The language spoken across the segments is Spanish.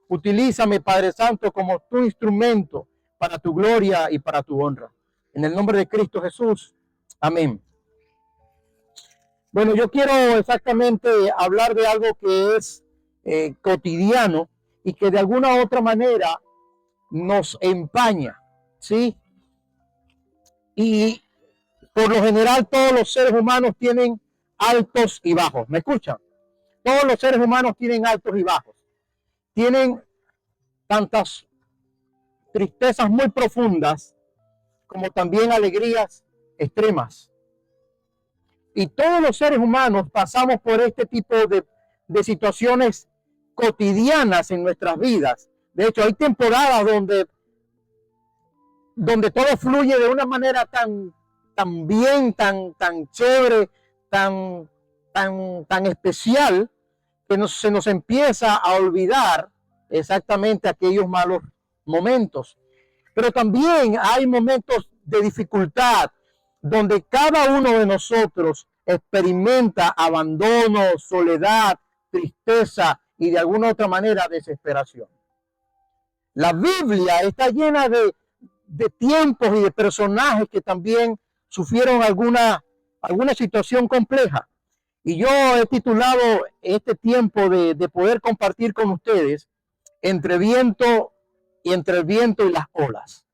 Utilízame, Padre Santo, como tu instrumento para tu gloria y para tu honra. En el nombre de Cristo Jesús. Amén. Bueno, yo quiero exactamente hablar de algo que es cotidiano y que de alguna u otra manera nos empaña, ¿sí? Y por lo general todos los seres humanos tienen altos y bajos. ¿Me escuchan? Todos los seres humanos tienen altos y bajos. Tienen tantas tristezas muy profundas como también alegrías extremas. Y todos los seres humanos pasamos por este tipo de situaciones cotidianas en nuestras vidas. De hecho, hay temporadas donde todo fluye de una manera tan bien, tan chévere, tan especial, que se nos empieza a olvidar exactamente aquellos malos momentos. Pero también hay momentos de dificultad donde cada uno de nosotros experimenta abandono, soledad, tristeza y de alguna otra manera desesperación. La Biblia está llena de tiempos y de personajes que también sufrieron alguna situación compleja. Y yo he titulado este tiempo de poder compartir con ustedes entre el viento y las olas.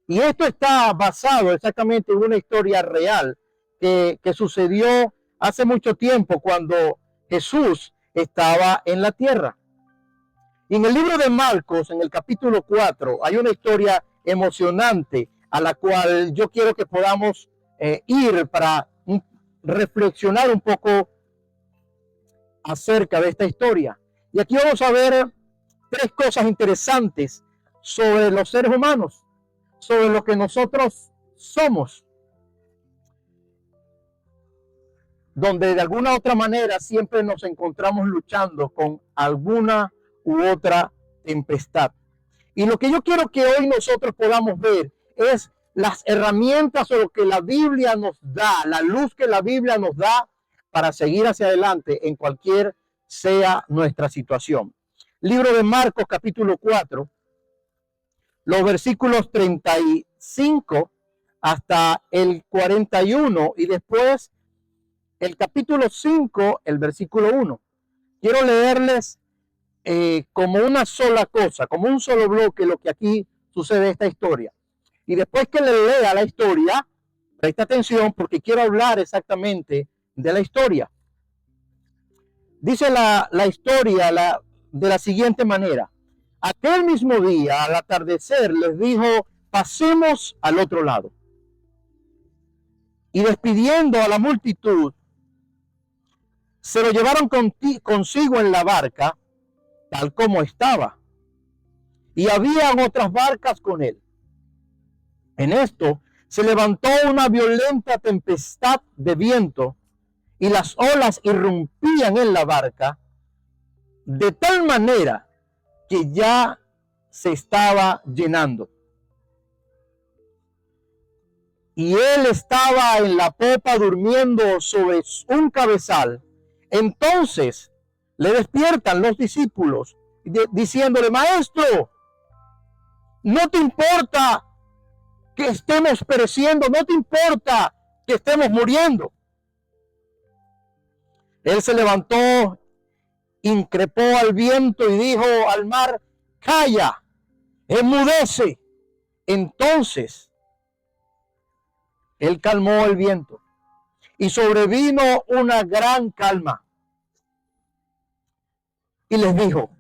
Y esto está basado exactamente en una historia real que sucedió hace mucho tiempo cuando Jesús estaba en la tierra. Y en el libro de Marcos, en el capítulo 4, hay una historia emocionante a la cual yo quiero que podamos ir para reflexionar un poco acerca de esta historia. Y aquí vamos a ver tres cosas interesantes sobre los seres humanos, sobre lo que nosotros somos, donde de alguna u otra manera siempre nos encontramos luchando con alguna u otra tempestad. Y lo que yo quiero que hoy nosotros podamos ver es las herramientas o lo que la Biblia nos da, la luz que la Biblia nos da para seguir hacia adelante en cualquier sea nuestra situación. Libro de Marcos, capítulo 4, los versículos 35 hasta el 41 y después el capítulo 5, el versículo 1. Quiero leerles como una sola cosa, como un solo bloque lo que aquí sucede esta historia. Y después que le lea la historia, presta atención porque quiero hablar exactamente de la historia. Dice la historia de la siguiente manera. Aquel mismo día, al atardecer, les dijo, pasemos al otro lado. Y despidiendo a la multitud, se lo llevaron consigo en la barca, tal como estaba. Y habían otras barcas con él. En esto se levantó una violenta tempestad de viento y las olas irrumpían en la barca de tal manera que ya se estaba llenando. Y él estaba en la popa durmiendo sobre un cabezal. Entonces le despiertan los discípulos diciéndole, maestro, ¿no te importa que estemos pereciendo? ¿No te importa que estemos muriendo? Él se levantó, increpó al viento y dijo al mar, calla, enmudece. Entonces él calmó el viento y sobrevino una gran calma. Y les dijo,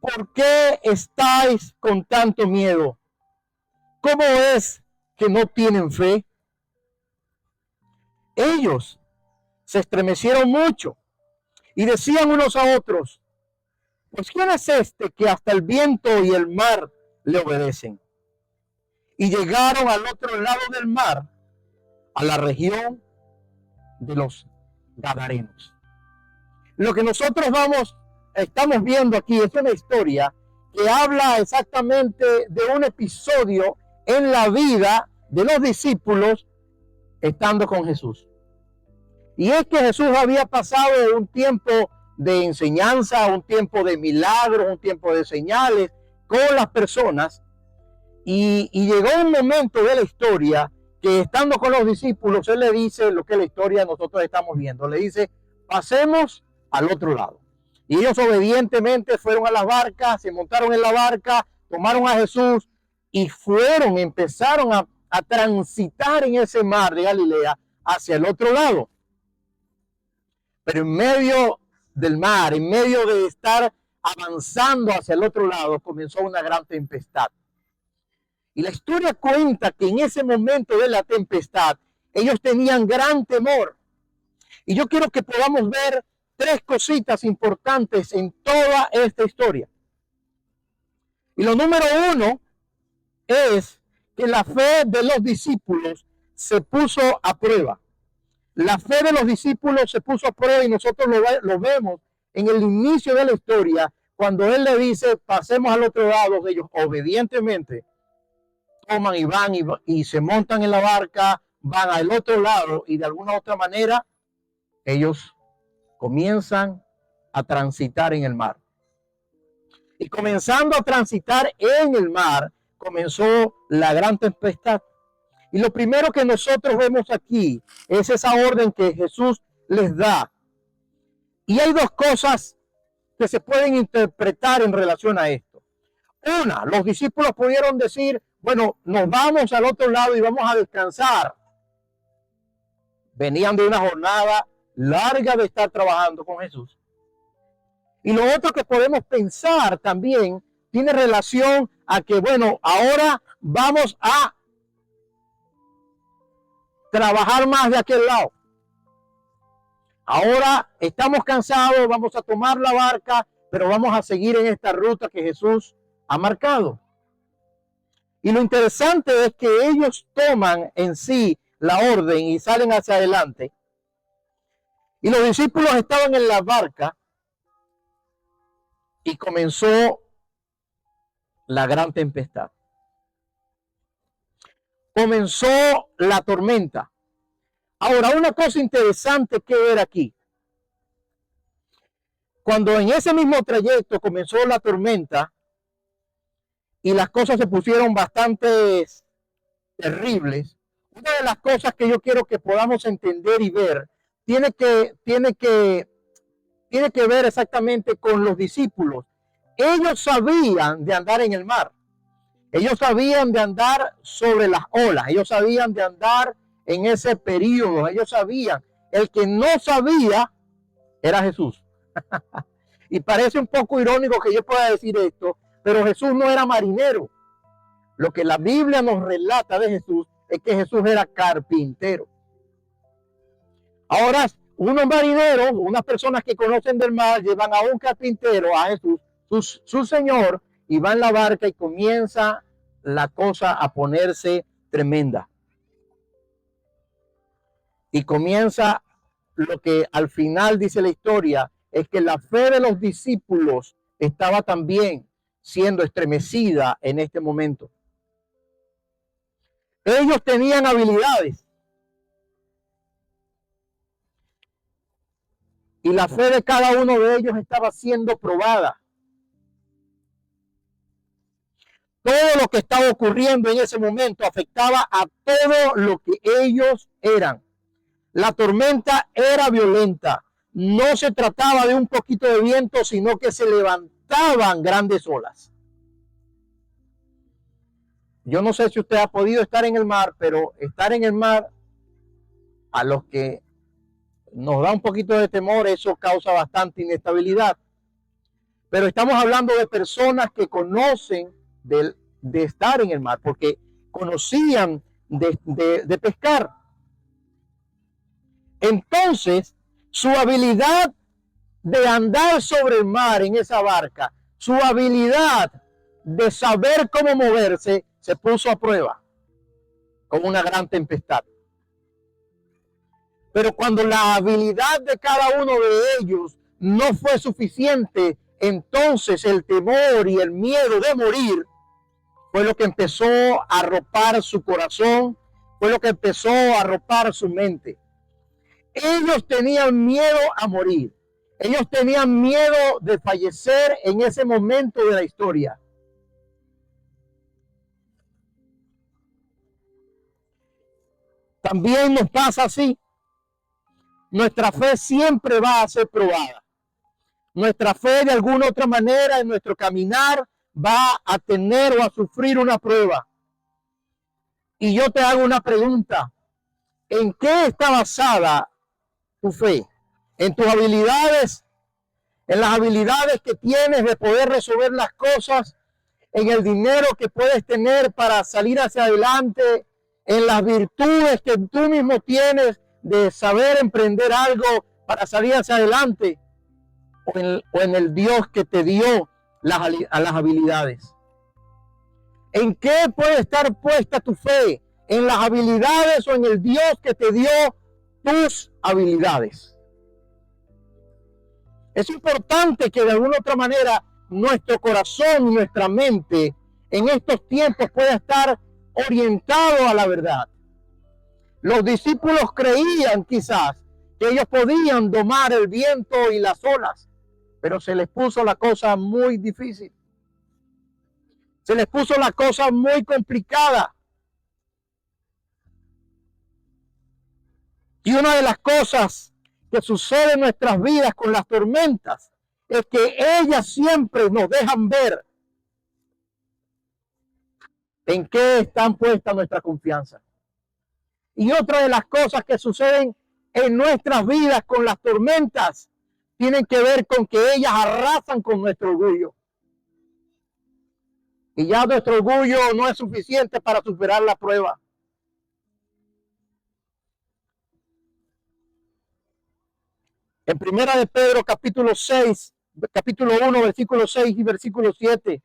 ¿por qué estáis con tanto miedo? ¿Cómo es que no tienen fe? Ellos se estremecieron mucho y decían unos a otros, pues ¿quién es este que hasta el viento y el mar le obedecen? Y llegaron al otro lado del mar, a la región de los Gadarenos. Lo que nosotros estamos viendo aquí es una historia que habla exactamente de un episodio en la vida de los discípulos estando con Jesús. Y es que Jesús había pasado un tiempo de enseñanza, un tiempo de milagros, un tiempo de señales con las personas. Y llegó un momento de la historia que, estando con los discípulos, él le dice lo que la historia nosotros estamos viendo. Le dice, pasemos al otro lado. Y ellos obedientemente fueron a las barcas, se montaron en la barca, tomaron a Jesús y empezaron a transitar en ese mar de Galilea hacia el otro lado. Pero en medio del mar, en medio de estar avanzando hacia el otro lado, comenzó una gran tempestad. Y la historia cuenta que en ese momento de la tempestad, ellos tenían gran temor. Y yo quiero que podamos ver tres cositas importantes en toda esta historia. Y lo número uno es que la fe de los discípulos se puso a prueba. La fe de los discípulos se puso a prueba y nosotros lo vemos en el inicio de la historia, cuando él le dice, pasemos al otro lado. Ellos obedientemente toman y van y se montan en la barca, van al otro lado y de alguna otra manera ellos comienzan a transitar en el mar. Y comenzando a transitar en el mar, comenzó la gran tempestad. Y lo primero que nosotros vemos aquí es esa orden que Jesús les da. Y hay dos cosas que se pueden interpretar en relación a esto. Una, los discípulos pudieron decir, bueno, nos vamos al otro lado y vamos a descansar. Venían de una jornada larga de estar trabajando con Jesús. Y lo otro que podemos pensar también tiene relación a que, bueno, ahora vamos a trabajar más de aquel lado. Ahora estamos cansados, vamos a tomar la barca, pero vamos a seguir en esta ruta que Jesús ha marcado. Y lo interesante es que ellos toman en sí la orden y salen hacia adelante. Y los discípulos estaban en la barca y comenzó la gran tempestad. Comenzó la tormenta. Ahora, una cosa interesante que ver aquí. Cuando en ese mismo trayecto comenzó la tormenta y las cosas se pusieron bastante terribles, una de las cosas que yo quiero que podamos entender y ver tiene que ver exactamente con los discípulos. Ellos sabían de andar en el mar. Ellos sabían de andar sobre las olas. Ellos sabían de andar en ese periodo. Ellos sabían. El que no sabía era Jesús. Y parece un poco irónico que yo pueda decir esto, pero Jesús no era marinero. Lo que la Biblia nos relata de Jesús es que Jesús era carpintero. Ahora, unos marineros, unas personas que conocen del mar, llevan a un carpintero, a Jesús, su Señor, y va en la barca y comienza la cosa a ponerse tremenda. Y comienza lo que al final dice la historia, es que la fe de los discípulos estaba también siendo estremecida en este momento. Ellos tenían habilidades. Y la fe de cada uno de ellos estaba siendo probada. Todo lo que estaba ocurriendo en ese momento afectaba a todo lo que ellos eran. La tormenta era violenta. No se trataba de un poquito de viento, sino que se levantaban grandes olas. Yo no sé si usted ha podido estar en el mar, pero estar en el mar, a los que nos da un poquito de temor, eso causa bastante inestabilidad. Pero estamos hablando de personas que conocen de estar en el mar, porque conocían de pescar. Entonces, su habilidad de andar sobre el mar en esa barca, su habilidad de saber cómo moverse, se puso a prueba con una gran tempestad. Pero cuando la habilidad de cada uno de ellos no fue suficiente, entonces el temor y el miedo de morir fue lo que empezó a arropar su corazón, fue lo que empezó a arropar su mente. Ellos tenían miedo a morir. Ellos tenían miedo de fallecer en ese momento de la historia. También nos pasa así. Nuestra fe siempre va a ser probada. Nuestra fe de alguna otra manera en nuestro caminar va a tener o a sufrir una prueba. Y yo te hago una pregunta. ¿En qué está basada tu fe? ¿En tus habilidades? ¿En las habilidades que tienes de poder resolver las cosas? ¿En el dinero que puedes tener para salir hacia adelante? ¿En las virtudes que tú mismo tienes de saber emprender algo para salir hacia adelante? ¿O en el Dios que te dio las habilidades? ¿En qué puede estar puesta tu fe? ¿En las habilidades o en el Dios que te dio tus habilidades? Es importante que de alguna otra manera nuestro corazón y nuestra mente en estos tiempos pueda estar orientado a la verdad. Los discípulos creían quizás que ellos podían domar el viento y las olas, pero se les puso la cosa muy difícil. Se les puso la cosa muy complicada. Y una de las cosas que sucede en nuestras vidas con las tormentas es que ellas siempre nos dejan ver en qué están puesta nuestra confianza. Y otra de las cosas que suceden en nuestras vidas con las tormentas tienen que ver con que ellas arrasan con nuestro orgullo. Y ya nuestro orgullo no es suficiente para superar la prueba. En Primera de Pedro, capítulo 6, capítulo 1, versículo 6 y versículo 7,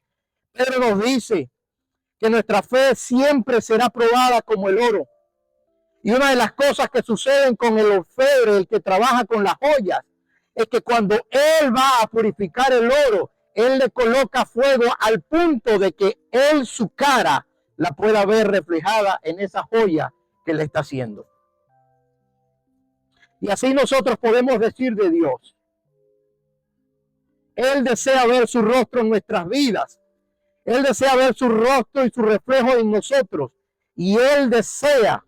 Pedro nos dice que nuestra fe siempre será probada como el oro. Y una de las cosas que suceden con el orfebre, el que trabaja con las joyas, es que cuando él va a purificar el oro, él le coloca fuego al punto de que él, su cara, la pueda ver reflejada en esa joya que le está haciendo. Y así nosotros podemos decir de Dios. Él desea ver su rostro en nuestras vidas. Él desea ver su rostro y su reflejo en nosotros. Y Él desea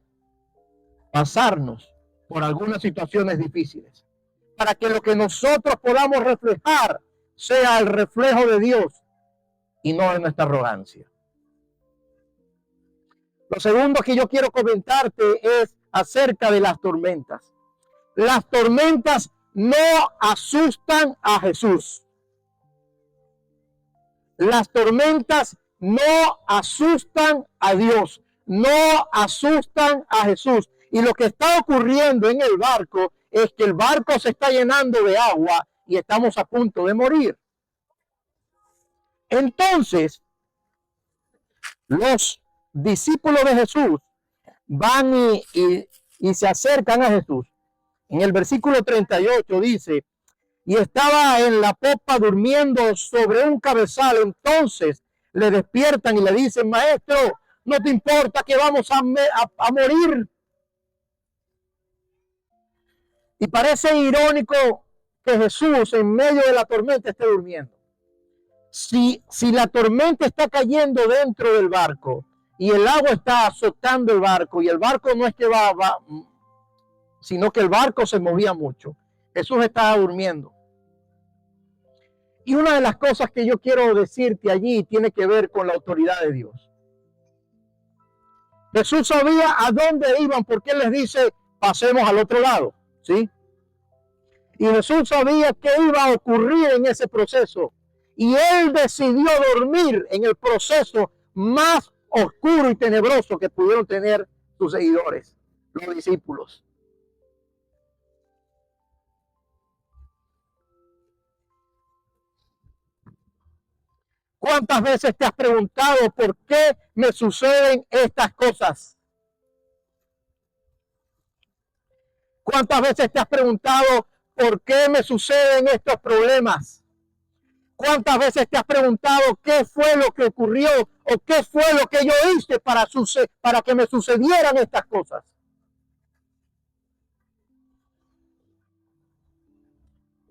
pasarnos por algunas situaciones difíciles, para que lo que nosotros podamos reflejar sea el reflejo de Dios y no de nuestra arrogancia. Lo segundo que yo quiero comentarte es acerca de las tormentas. Las tormentas no asustan a Jesús. Las tormentas no asustan a Dios, no asustan a Jesús. Y lo que está ocurriendo en el barco es que el barco se está llenando de agua y estamos a punto de morir. Entonces, los discípulos de Jesús van y se acercan a Jesús. En el versículo 38 dice, y estaba en la popa durmiendo sobre un cabezal. Entonces le despiertan y le dicen, maestro, ¿no te importa que vamos a morir? Y parece irónico que Jesús en medio de la tormenta esté durmiendo. Si la tormenta está cayendo dentro del barco y el agua está azotando el barco y el barco no es que va, sino que el barco se movía mucho, Jesús estaba durmiendo. Y una de las cosas que yo quiero decirte allí tiene que ver con la autoridad de Dios. Jesús sabía a dónde iban porque Él les dice, pasemos al otro lado, ¿sí? Y Jesús sabía qué iba a ocurrir en ese proceso. Y Él decidió dormir en el proceso más oscuro y tenebroso que pudieron tener sus seguidores, los discípulos. ¿Cuántas veces te has preguntado por qué me suceden estas cosas? ¿Cuántas veces te has preguntado por qué me suceden estos problemas? ¿Cuántas veces te has preguntado qué fue lo que ocurrió o qué fue lo que yo hice para que me sucedieran estas cosas?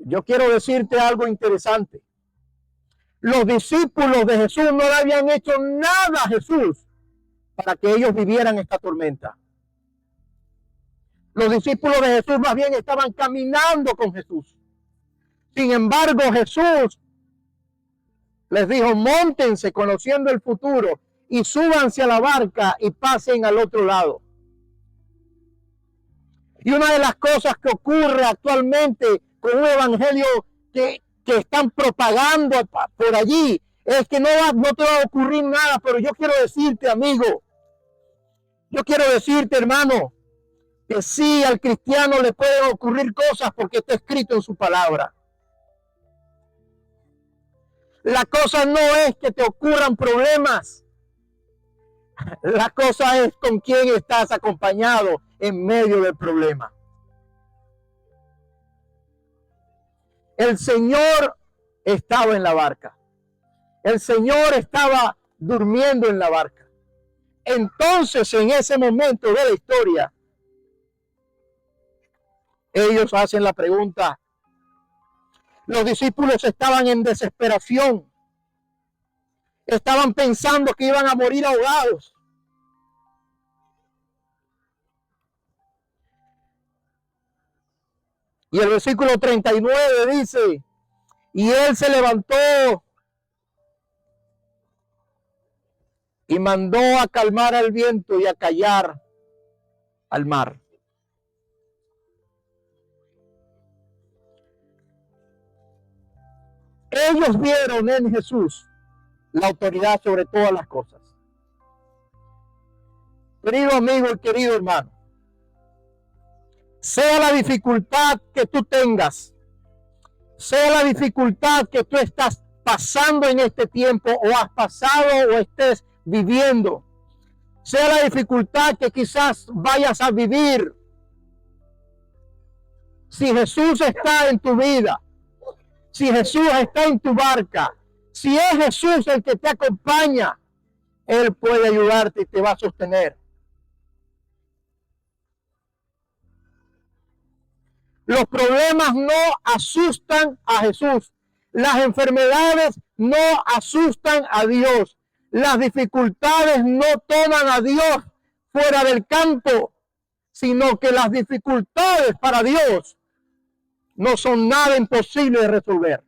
Yo quiero decirte algo interesante. Los discípulos de Jesús no le habían hecho nada a Jesús para que ellos vivieran esta tormenta. Los discípulos de Jesús más bien estaban caminando con Jesús. Sin embargo, Jesús les dijo: móntense conociendo el futuro y súbanse a la barca y pasen al otro lado. Y una de las cosas que ocurre actualmente con un evangelio que están propagando por allí es que no te va a ocurrir nada, pero yo quiero decirte, amigo, yo quiero decirte, hermano, que sí, al cristiano le pueden ocurrir cosas porque está escrito en su palabra. La cosa no es que te ocurran problemas. La cosa es con quién estás acompañado en medio del problema. El Señor estaba en la barca. El Señor estaba durmiendo en la barca. Entonces, en ese momento de la historia, ellos hacen la pregunta. Los discípulos estaban en desesperación. Estaban pensando que iban a morir ahogados. Y el versículo 39 dice: y él se levantó y mandó a calmar al viento y a callar al mar. Ellos vieron en Jesús la autoridad sobre todas las cosas. Querido amigo y querido hermano, sea la dificultad que tú tengas, sea la dificultad que tú estás pasando en este tiempo o has pasado o estés viviendo, sea la dificultad que quizás vayas a vivir, si Jesús está en tu vida, si Jesús está en tu barca, si es Jesús el que te acompaña, Él puede ayudarte y te va a sostener. Los problemas no asustan a Jesús. Las enfermedades no asustan a Dios. Las dificultades no toman a Dios fuera del campo, sino que las dificultades para Dios no son nada imposible de resolver.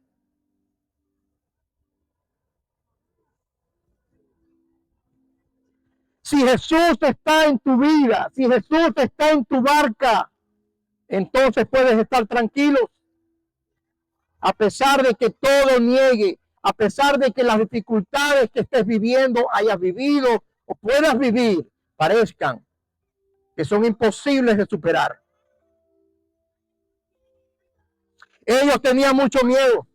Si Jesús está en tu vida, si Jesús está en tu barca, entonces puedes estar tranquilos. A pesar de que todo niegue, a pesar de que las dificultades que estés viviendo, hayas vivido o puedas vivir, parezcan que son imposibles de superar. Ellos tenían mucho miedo.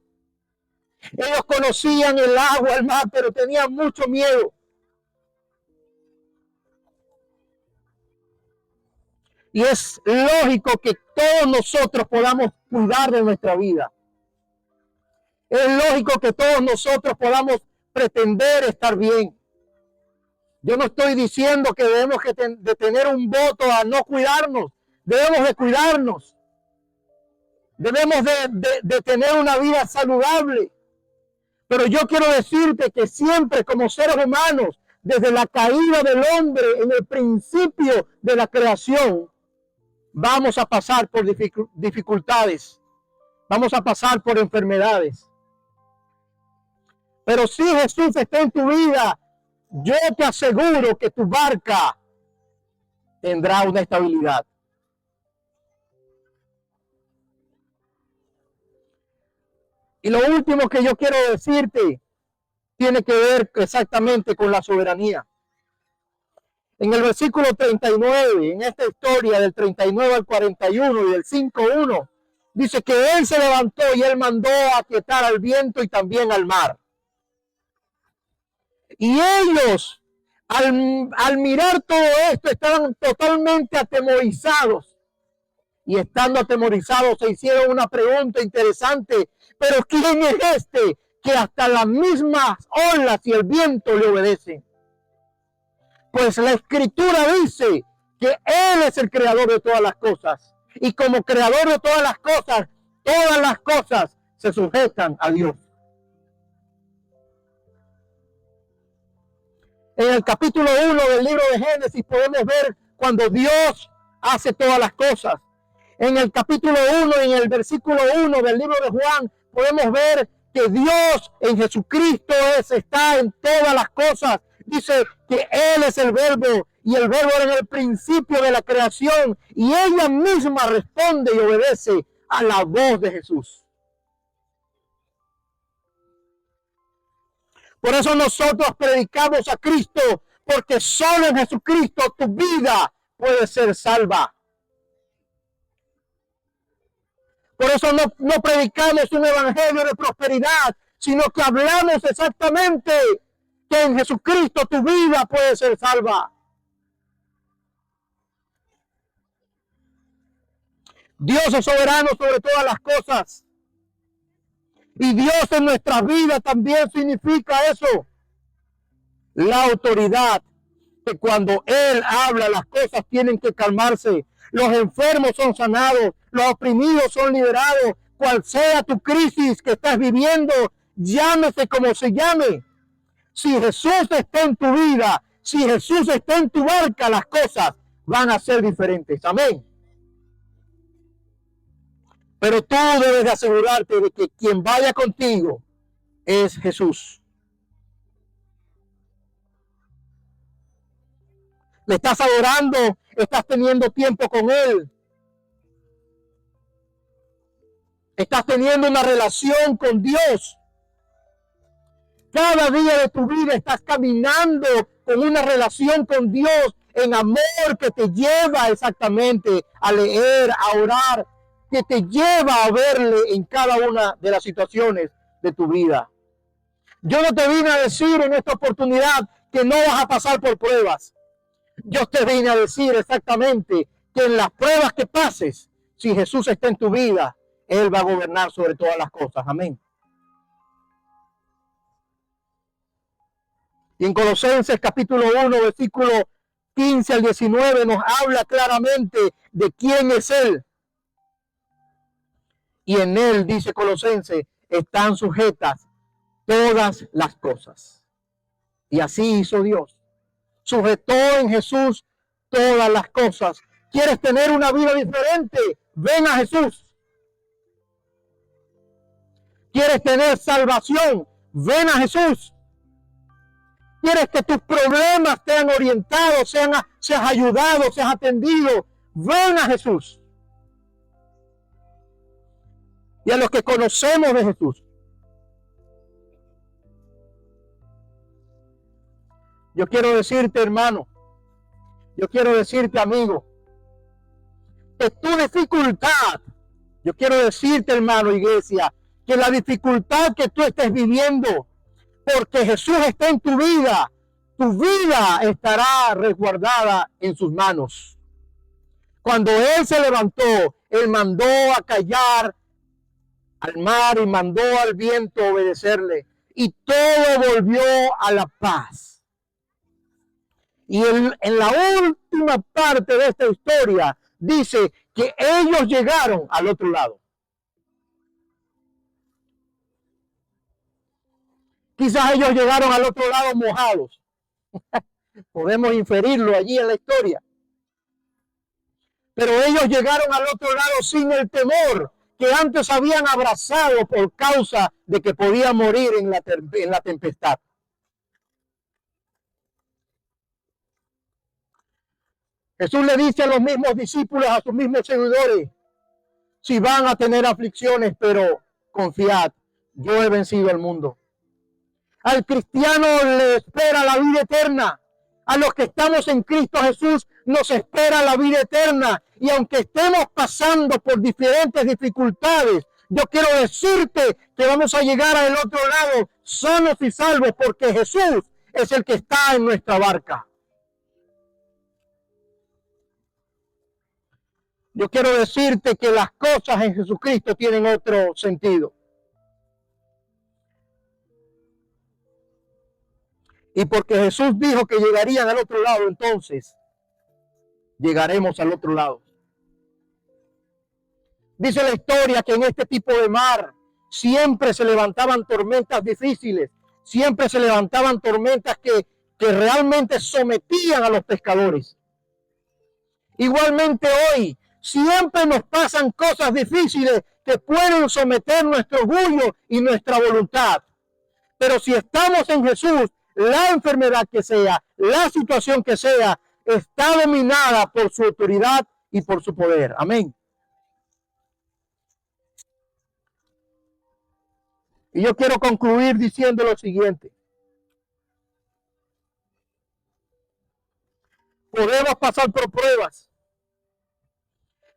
Ellos conocían el agua, el mar, pero tenían mucho miedo. Y es lógico que todos nosotros podamos cuidar de nuestra vida. Es lógico que todos nosotros podamos pretender estar bien. Yo no estoy diciendo que debemos de tener un voto a no cuidarnos. Debemos de cuidarnos. Debemos de tener una vida saludable. Pero yo quiero decirte que siempre como seres humanos, desde la caída del hombre en el principio de la creación, vamos a pasar por dificultades. Vamos a pasar por enfermedades. Pero si Jesús está en tu vida, yo te aseguro que tu barca tendrá una estabilidad. Y lo último que yo quiero decirte tiene que ver exactamente con la soberanía. En el versículo 39, en esta historia del 39 al 41 y del 5:1, dice que él se levantó y él mandó a aquietar al viento y también al mar. Y ellos, al mirar todo esto, estaban totalmente atemorizados. Y estando atemorizados, se hicieron una pregunta interesante. ¿Pero quién es este que hasta las mismas olas y el viento le obedecen? Pues la Escritura dice que Él es el creador de todas las cosas. Y como creador de todas las cosas, todas las cosas se sujetan a Dios. En el capítulo 1 del libro de Génesis podemos ver cuando Dios hace todas las cosas. En el capítulo 1, en el versículo 1 del libro de Juan, podemos ver que Dios en Jesucristo está en todas las cosas. Dice que Él es el verbo y el verbo era en el principio de la creación y ella misma responde y obedece a la voz de Jesús. Por eso nosotros predicamos a Cristo, porque solo en Jesucristo tu vida puede ser salva. Por eso no predicamos un evangelio de prosperidad, sino que hablamos exactamente que en Jesucristo tu vida puede ser salva. Dios es soberano sobre todas las cosas. Y Dios en nuestras vidas también significa eso. La autoridad, que cuando Él habla las cosas tienen que calmarse. Los enfermos son sanados, los oprimidos son liberados. Cual sea tu crisis que estás viviendo, llámese como se llame. Si Jesús está en tu vida, si Jesús está en tu barca, las cosas van a ser diferentes. Amén. Pero tú debes de asegurarte de que quien vaya contigo es Jesús. Le estás adorando, estás teniendo tiempo con Él. Estás teniendo una relación con Dios. Cada día de tu vida estás caminando con una relación con Dios en amor que te lleva exactamente a leer, a orar, que te lleva a verle en cada una de las situaciones de tu vida. Yo no te vine a decir en esta oportunidad que no vas a pasar por pruebas. Yo te vine a decir exactamente que en las pruebas que pases, si Jesús está en tu vida, Él va a gobernar sobre todas las cosas. Amén. Y en Colosenses capítulo 1, versículo 15 al 19 nos habla claramente de quién es Él. Y en Él, dice Colosenses, están sujetas todas las cosas. Y así hizo Dios. Sujetó en Jesús todas las cosas. ¿Quieres tener una vida diferente? Ven a Jesús. ¿Quieres tener salvación? Ven a Jesús. ¿Quieres que tus problemas sean orientados, seas ayudado, seas atendido? Ven a Jesús. Y a los que conocemos de Jesús, yo quiero decirte, hermano, yo quiero decirte, amigo, que tu dificultad, yo quiero decirte, hermano, iglesia, que la dificultad que tú estés viviendo, porque Jesús está en tu vida estará resguardada en sus manos. Cuando Él se levantó, Él mandó a callar al mar y mandó al viento a obedecerle. Y todo volvió a la paz. Y en la última parte de esta historia dice que ellos llegaron al otro lado. Quizás ellos llegaron al otro lado mojados. Podemos inferirlo allí en la historia. Pero ellos llegaron al otro lado sin el temor que antes habían abrazado por causa de que podían morir en la tempestad. Jesús le dice a los mismos discípulos, a sus mismos seguidores, si van a tener aflicciones, pero confiad, yo he vencido al mundo. Al cristiano le espera la vida eterna. A los que estamos en Cristo Jesús nos espera la vida eterna. Y aunque estemos pasando por diferentes dificultades, yo quiero decirte que vamos a llegar al otro lado sanos y salvos porque Jesús es el que está en nuestra barca. Yo quiero decirte que las cosas en Jesucristo tienen otro sentido. Y porque Jesús dijo que llegarían al otro lado, entonces llegaremos al otro lado. Dice la historia que en este tipo de mar siempre se levantaban tormentas difíciles, siempre se levantaban tormentas que realmente sometían a los pescadores. Igualmente hoy, siempre nos pasan cosas difíciles que pueden someter nuestro orgullo y nuestra voluntad. Pero si estamos en Jesús, la enfermedad que sea, la situación que sea, está dominada por su autoridad y por su poder. Amén. Y yo quiero concluir diciendo lo siguiente. Podemos pasar por pruebas,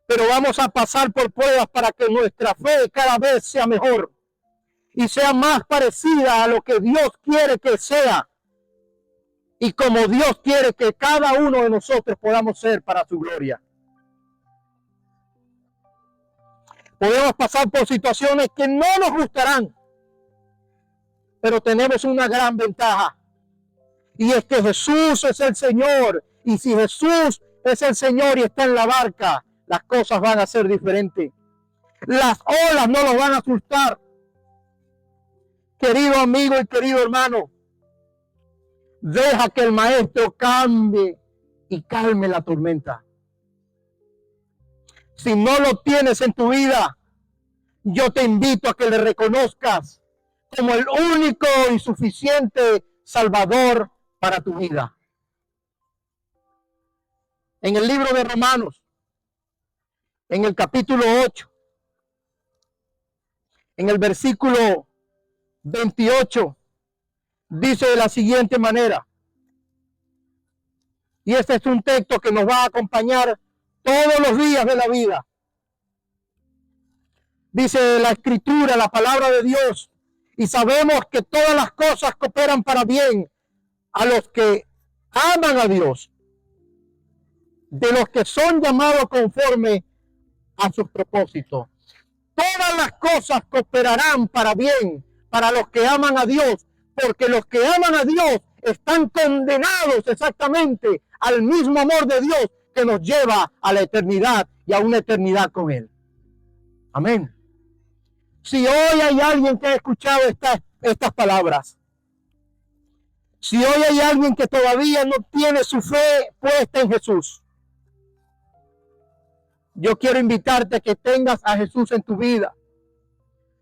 pero vamos a pasar por pruebas para que nuestra fe cada vez sea mejor y sea más parecida a lo que Dios quiere que sea y como Dios quiere que cada uno de nosotros podamos ser para su gloria. Podemos pasar por situaciones que no nos gustarán, pero tenemos una gran ventaja, y es que Jesús es el Señor. Y si Jesús es el Señor y está en la barca, las cosas van a ser diferentes. Las olas no los van a asustar. Querido amigo y querido hermano, deja que el Maestro cambie y calme la tormenta. Si no lo tienes en tu vida, yo te invito a que le reconozcas como el único y suficiente Salvador para tu vida. En el libro de Romanos, en el capítulo 8, en el versículo 28, dice de la siguiente manera, y este es un texto que nos va a acompañar todos los días de la vida. Dice la Escritura, la palabra de Dios, y sabemos que todas las cosas cooperan para bien a los que aman a Dios, de los que son llamados conforme a sus propósitos. Todas las cosas cooperarán para bien para los que aman a Dios, porque los que aman a Dios están condenados exactamente al mismo amor de Dios que nos lleva a la eternidad y a una eternidad con Él. Amén. Si hoy hay alguien que ha escuchado estas palabras, si hoy hay alguien que todavía no tiene su fe puesta en Jesús, yo quiero invitarte a que tengas a Jesús en tu vida.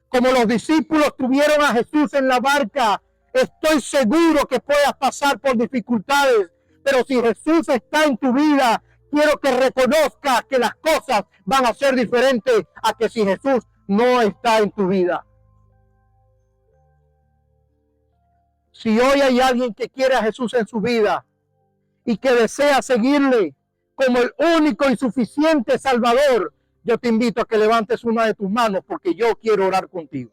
Como los discípulos tuvieron a Jesús en la barca, estoy seguro que puedas pasar por dificultades, pero si Jesús está en tu vida, quiero que reconozcas que las cosas van a ser diferentes a que si Jesús no está en tu vida. Si hoy hay alguien que quiere a Jesús en su vida y que desea seguirle como el único y suficiente Salvador, yo te invito a que levantes una de tus manos porque yo quiero orar contigo.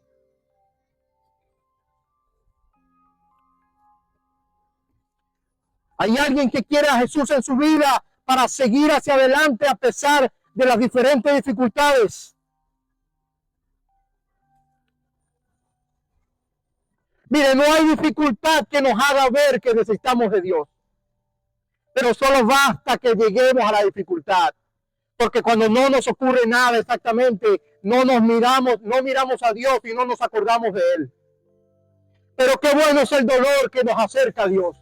¿Hay alguien que quiere a Jesús en su vida para seguir hacia adelante a pesar de las diferentes dificultades? Mire, no hay dificultad que nos haga ver que necesitamos de Dios. Pero solo basta que lleguemos a la dificultad. Porque cuando no nos ocurre nada exactamente, no miramos a Dios y no nos acordamos de Él. Pero qué bueno es el dolor que nos acerca a Dios.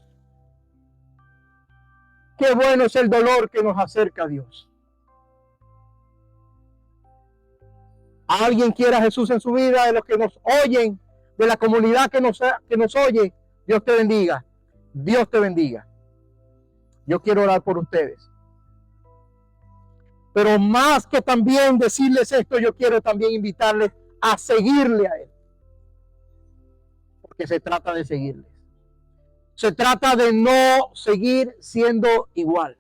Qué bueno es el dolor que nos acerca a Dios. ¿Alguien quiere a Jesús en su vida? De los que nos oyen, de la comunidad que nos oye, Dios te bendiga. Dios te bendiga. Yo quiero orar por ustedes. Pero más que también decirles esto, yo quiero también invitarles a seguirle a Él. Porque se trata de seguirles. Se trata de no seguir siendo igual.